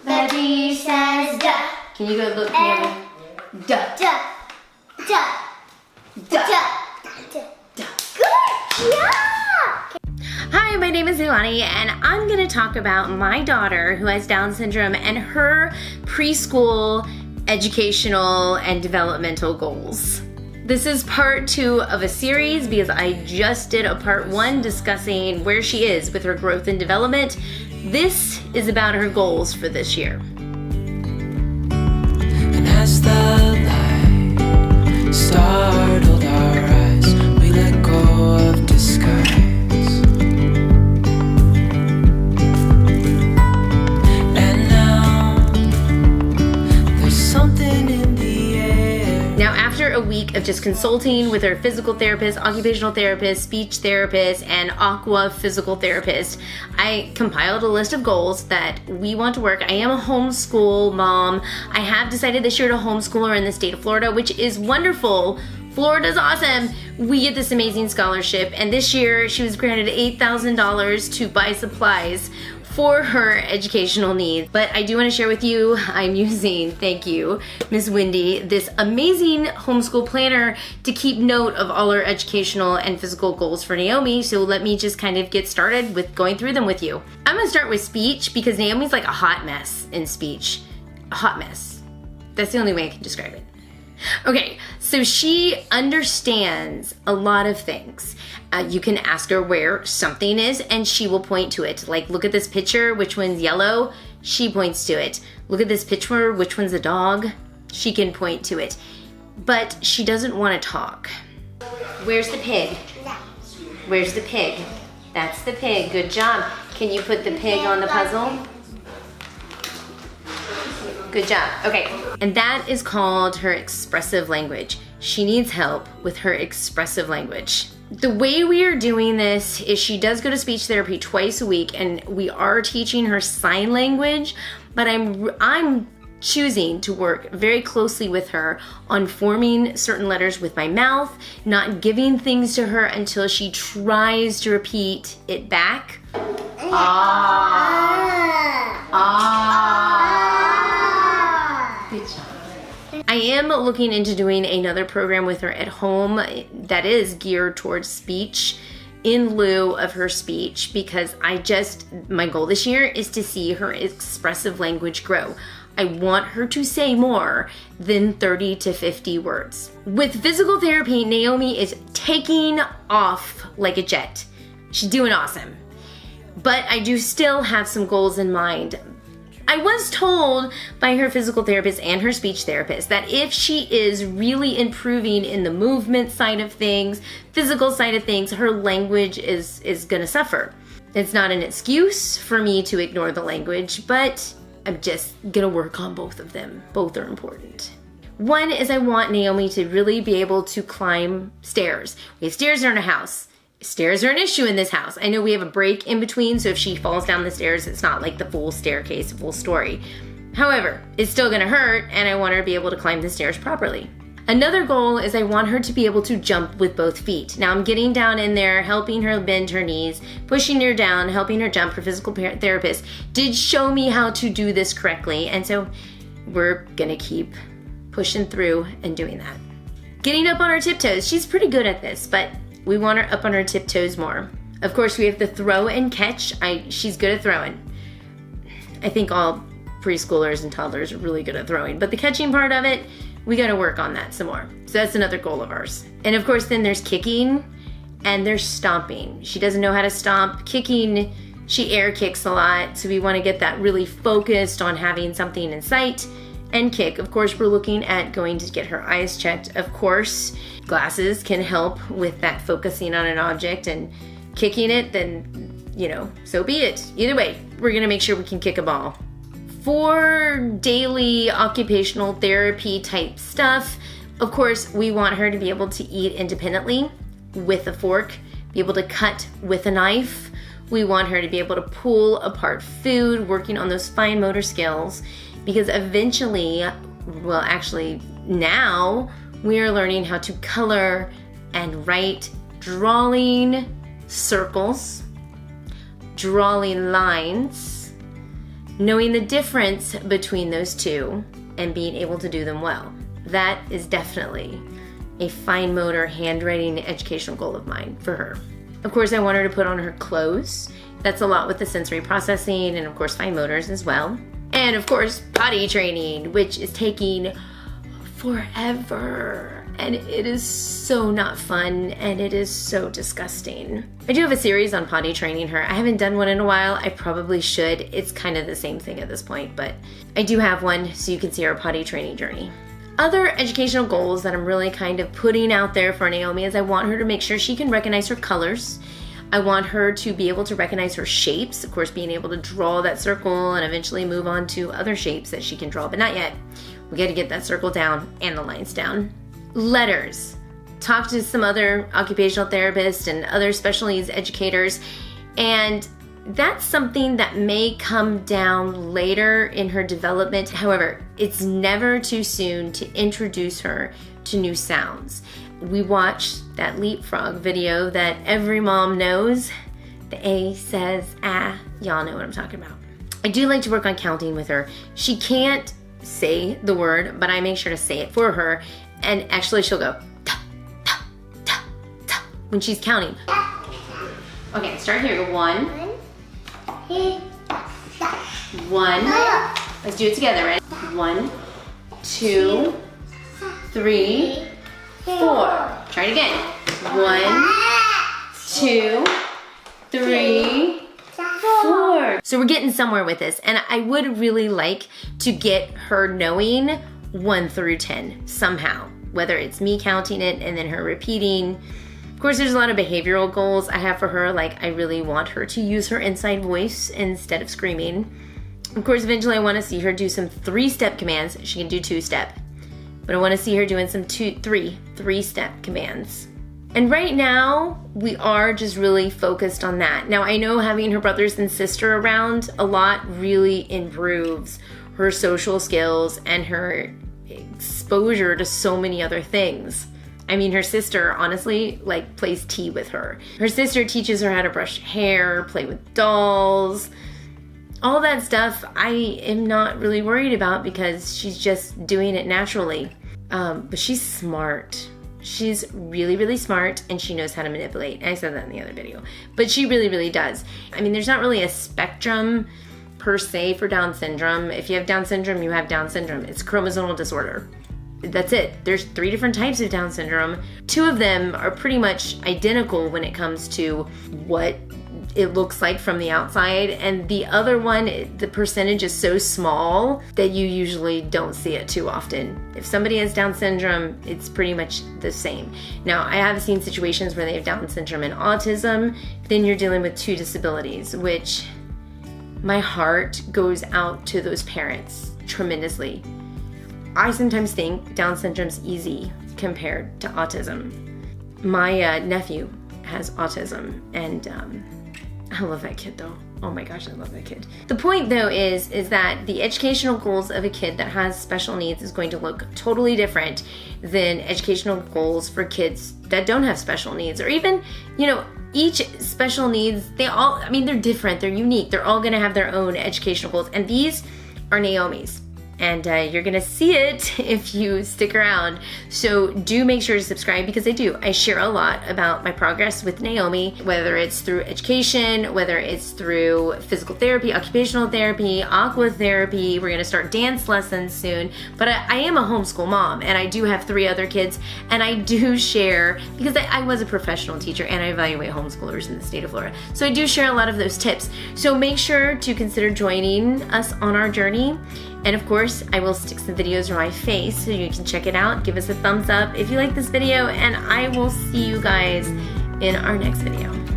The D says duh. Can you go look, Naomi? Duh. Duh. Duh. Duh. Duh. Good job! Hi, my name is Naomi, and I'm going to talk about my daughter who has Down syndrome and her preschool educational and developmental goals. This is part 2 of a series because I just did a part 1 discussing where she is with her growth and development. This is about her goals for this year. And as the light startled our eyes, we let go of disguise. And now there's something in the air. Now, after a week of just consulting with her physical therapist, occupational therapist, speech therapist, and aqua physical therapist, I compiled a list of goals that we want to work. I am a homeschool mom. I have decided this year to homeschool her in the state of Florida, which is wonderful. Florida's awesome. We get this amazing scholarship, and this year she was granted $8,000 to buy supplies for her educational needs. But I do want to share with you, I'm using, thank you, Miss Wendy, this amazing homeschool planner to keep note of all our educational and physical goals for Naomi. So let me just kind of get started with going through them with you. I'm gonna start with speech because Naomi's like a hot mess in speech. A hot mess. That's the only way I can describe it. Okay, so she understands a lot of things. You can ask her where something is and she will point to it. Like, look at this picture, which one's yellow? She points to it. Look at this picture, which one's a dog? She can point to it. But she doesn't want to talk. Where's the pig? Where's the pig? That's the pig, good job. Can you put the pig on the puzzle? Good job, okay. And that is called her expressive language. She needs help with her expressive language. The way we are doing this is she does go to speech therapy twice a week, and we are teaching her sign language, but I'm choosing to work very closely with her on forming certain letters with my mouth, not giving things to her until she tries to repeat it back. Ah. Ah. Good job. I am looking into doing another program with her at home that is geared towards speech in lieu of her speech, because my goal this year is to see her expressive language grow. I want her to say more than 30 to 50 words. With physical therapy, Naomi is taking off like a jet. She's doing awesome. But I do still have some goals in mind. I was told by her physical therapist and her speech therapist that if she is really improving in the movement side of things, physical side of things, her language is gonna suffer. It's not an excuse for me to ignore the language, but I'm just gonna work on both of them. Both are important. One is I want Naomi to really be able to climb stairs. We have stairs in our house. Stairs are an issue in this house. I know we have a break in between, so if she falls down the stairs, it's not like the full staircase, full story. However, it's still gonna hurt, and I want her to be able to climb the stairs properly. Another goal is I want her to be able to jump with both feet. Now I'm getting down in there, helping her bend her knees, pushing her down, helping her jump. Her physical therapist did show me how to do this correctly, and so we're gonna keep pushing through and doing that. Getting up on her tiptoes, she's pretty good at this, but we want her up on her tiptoes more. Of course, we have the throw and catch. She's good at throwing. I think all preschoolers and toddlers are really good at throwing, but the catching part of it, we gotta work on that some more. So that's another goal of ours. And of course, then there's kicking and there's stomping. She doesn't know how to stomp. Kicking, she air kicks a lot, so we wanna get that really focused on having something in sight. And kick, of course, we're looking at going to get her eyes checked. Of course, glasses can help with that focusing on an object, and kicking it, then, so be it. Either way, we're gonna make sure we can kick a ball. For daily occupational therapy type stuff, of course, we want her to be able to eat independently with a fork, be able to cut with a knife. We want her to be able to pull apart food, working on those fine motor skills, because eventually, well, actually now, we are learning how to color and write, drawing circles, drawing lines, knowing the difference between those two and being able to do them well. That is definitely a fine motor handwriting educational goal of mine for her. Of course, I want her to put on her clothes. That's a lot with the sensory processing and of course fine motors as well. And of course, potty training, which is taking forever. And it is so not fun and it is so disgusting. I do have a series on potty training her. I haven't done one in a while. I probably should. It's kind of the same thing at this point, but I do have one so you can see our potty training journey. Other educational goals that I'm really kind of putting out there for Naomi is I want her to make sure she can recognize her colors. I want her to be able to recognize her shapes, of course, being able to draw that circle and eventually move on to other shapes that she can draw, but not yet. We got to get that circle down and the lines down. Letters. Talk to some other occupational therapists and other special needs educators, and that's something that may come down later in her development. However, it's never too soon to introduce her to new sounds. We watched that leapfrog video that every mom knows. The A says ah. Y'all know what I'm talking about. I do like to work on counting with her. She can't say the word, but I make sure to say it for her. And actually she'll go ta, ta, ta, ta, when she's counting. Okay, start here. One. Let's do it together, right? 1, 2, 3, 4. Try it again. 1, 2, 3, 4. So we're getting somewhere with this, and I would really like to get her knowing 1 through 10 somehow, whether it's me counting it and then her repeating. Of course, there's a lot of behavioral goals I have for her, like I really want her to use her inside voice instead of screaming. Of course, eventually I want to see her do some 3-step commands. She can do 2-step, but I want to see her doing some 3-step commands. And right now, we are just really focused on that. Now, I know having her brothers and sister around a lot really improves her social skills and her exposure to so many other things. I mean, her sister honestly like plays tea with her. Her sister teaches her how to brush hair, play with dolls. All that stuff I am not really worried about because she's just doing it naturally. But she's smart. She's really, really smart, and she knows how to manipulate. I said that in the other video, but she really, really does. I mean, there's not really a spectrum per se for Down syndrome. If you have Down syndrome, you have Down syndrome. It's a chromosomal disorder. That's it. There's 3 different types of Down syndrome. 2 of them are pretty much identical when it comes to what it looks like from the outside, and the other one, the percentage is so small that you usually don't see it too often. If somebody has Down syndrome, it's pretty much the same. Now, I have seen situations where they have Down syndrome and autism, then you're dealing with 2 disabilities, which my heart goes out to those parents tremendously. I sometimes think Down syndrome's easy compared to autism. My nephew has autism, and I love that kid though. Oh my gosh, I love that kid. The point though is that the educational goals of a kid that has special needs is going to look totally different than educational goals for kids that don't have special needs, or even, you know, each special needs, they're different, they're unique, they're all gonna have their own educational goals, and these are Naomi's. And you're gonna see it if you stick around. So do make sure to subscribe, because I share a lot about my progress with Naomi, whether it's through education, whether it's through physical therapy, occupational therapy, aqua therapy. We're gonna start dance lessons soon. But I am a homeschool mom, and I do have 3 other kids, and I do share, because I was a professional teacher and I evaluate homeschoolers in the state of Florida. So I do share a lot of those tips. So make sure to consider joining us on our journey. And of course, I will stick some videos on my face so you can check it out. Give us a thumbs up if you like this video, and I will see you guys in our next video.